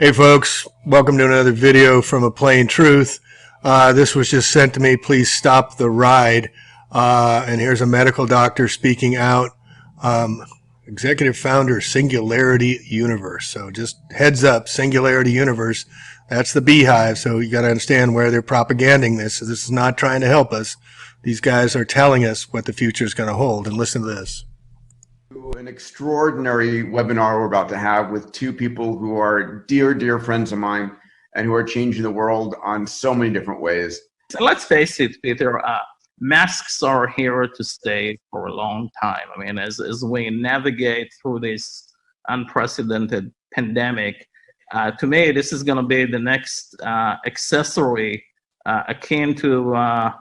Hey folks, welcome to another video from Aplanetruth. This was just sent to me. Please stop the ride. And here's a medical doctor speaking out. Executive founder, Singularity Universe. So just heads up, Singularity Universe. That's the beehive. So you got to understand where they're propaganding this. So this is not trying to help us. These guys are telling us what the future is going to hold. And listen to this. An extraordinary webinar we're about to have with two people who are dear friends of mine and who are changing the world on so many different ways. So let's face it, Peter, masks are here to stay for a long time. I mean, as we navigate through this unprecedented pandemic, to me, this is going to be the next accessory akin to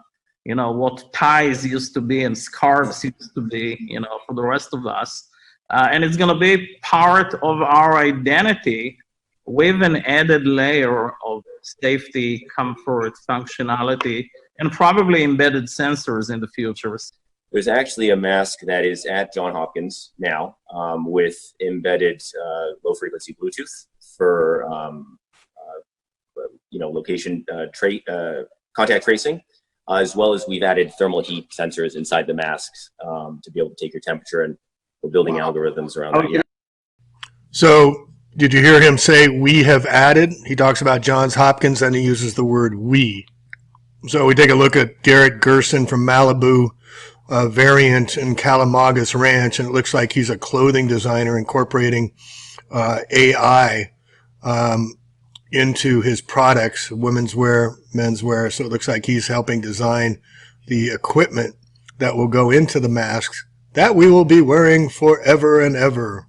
what ties used to be and scarves used to be, for the rest of us. And it's going to be part of our identity with an added layer of safety, comfort, functionality, and probably embedded sensors in the future. There's actually a mask that is at Johns Hopkins now with embedded low-frequency Bluetooth for location contact tracing. As well as we've added thermal heat sensors inside the masks to be able to take your temperature, and we're building algorithms around that. Yeah. So did you hear him say we have added? He talks about Johns Hopkins and he uses the word we. So we take a look at Garrett Gerson from Malibu Variant in Calamagas Ranch, and it looks like he's a clothing designer incorporating AI into his products, women's wear, men's wear. So it looks like he's helping design the equipment that will go into the masks that we will be wearing forever and ever.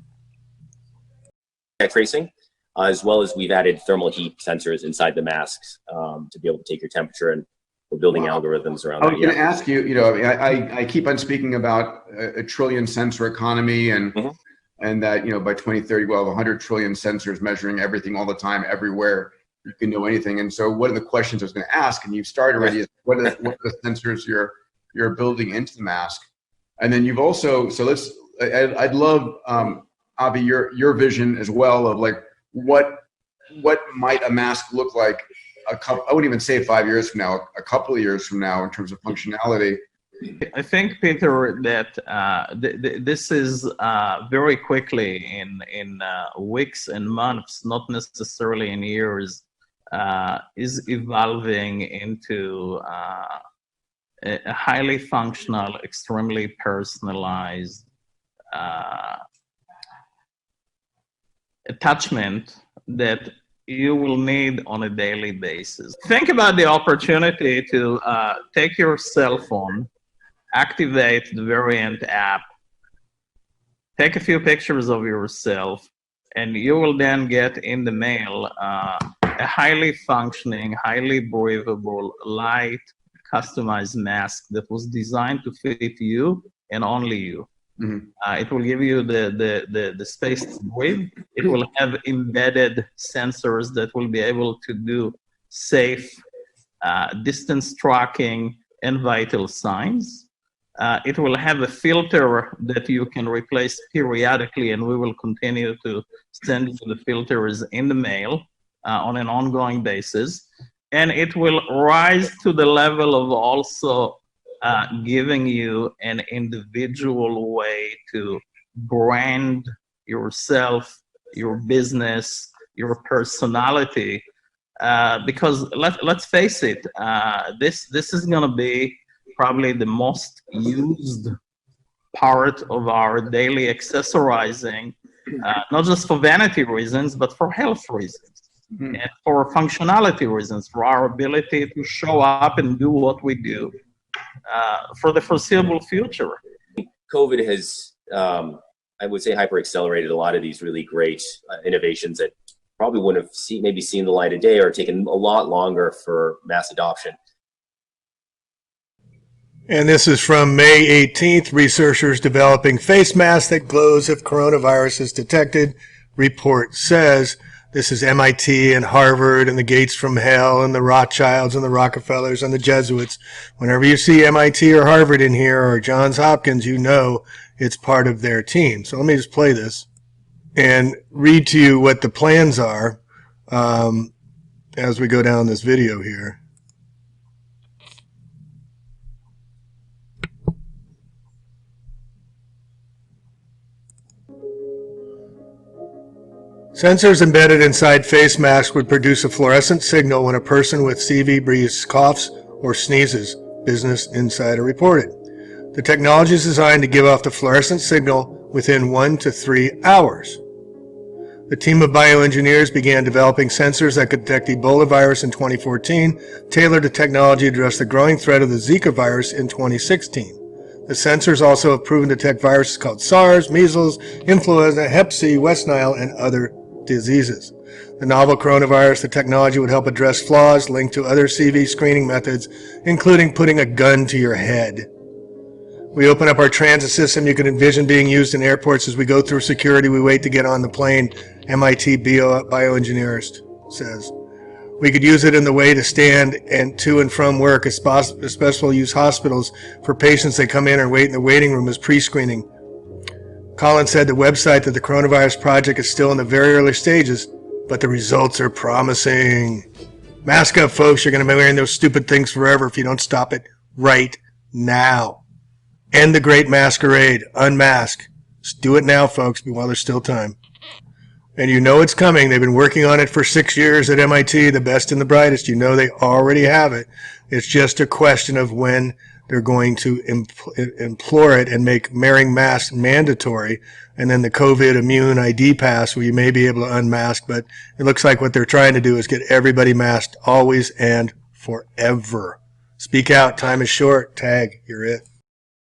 Tracing, as well as we've added thermal heat sensors inside the masks to be able to take your temperature, and we're building algorithms around that. I was going to ask you, I keep on speaking about a trillion sensor economy and and that, by 2030, we'll have 100 trillion sensors measuring everything all the time, everywhere. You can know anything. And so one of the questions I was going to ask, and you've started already, is what are the sensors you're building into the mask? And then you've also, I'd love, Avi, your vision as well of like, what might a mask look like I wouldn't even say 5 years from now, a couple of years from now in terms of functionality. I think, Peter, that this is very quickly in weeks and months, not necessarily in years, is evolving into a highly functional, extremely personalized attachment that you will need on a daily basis. Think about the opportunity to take your cell phone, activate the Variant app, take a few pictures of yourself, and you will then get in the mail a highly functioning, highly breathable, light, customized mask that was designed to fit you and only you. It will give you the space to breathe. It will have embedded sensors that will be able to do safe distance tracking and vital signs. It will have a filter that you can replace periodically, and we will continue to send you the filters in the mail on an ongoing basis. And it will rise to the level of also giving you an individual way to brand yourself, your business, your personality. Because let's face it, this is going to be probably the most used part of our daily accessorizing, not just for vanity reasons, but for health reasons and for functionality reasons, for our ability to show up and do what we do for the foreseeable future. COVID has, I would say, hyper-accelerated a lot of these really great innovations that probably wouldn't have seen the light of day or taken a lot longer for mass adoption. And this is from May 18th. Researchers developing face mask that glows if coronavirus is detected. Report says this is MIT and Harvard and the Gates from Hell and the Rothschilds and the Rockefellers and the Jesuits. Whenever you see MIT or Harvard in here or Johns Hopkins, you know it's part of their team. So let me just play this and read to you what the plans are. as we go down this video here. Sensors embedded inside face masks would produce a fluorescent signal when a person with CV breathes, coughs, or sneezes, Business Insider reported. The technology is designed to give off the fluorescent signal within 1 to 3 hours. The team of bioengineers began developing sensors that could detect Ebola virus in 2014, tailored the technology to address the growing threat of the Zika virus in 2016. The sensors also have proven to detect viruses called SARS, measles, influenza, Hep C, West Nile, and other diseases. The novel coronavirus, the technology would help address flaws linked to other CV screening methods, including putting a gun to your head. We open up our transit system. You can envision being used in airports as we go through security. We wait to get on the plane, MIT bioengineerist says. We could use it in the way to stand and to and from work, especially use hospitals for patients that come in and wait in the waiting room as pre-screening. Collins said the website that the coronavirus project is still in the very early stages, but the results are promising. Mask up, folks. You're going to be wearing those stupid things forever if you don't stop it right now. End the great masquerade. Unmask. Just do it now, folks, while there's still time. And you know it's coming. They've been working on it for 6 years at MIT, the best and the brightest. You know they already have it. It's just a question of when they're going to implore it and make wearing masks mandatory, and then the COVID immune ID pass where you may be able to unmask. But it looks like what they're trying to do is get everybody masked always and forever. Speak out. Time is short. Tag. You're it.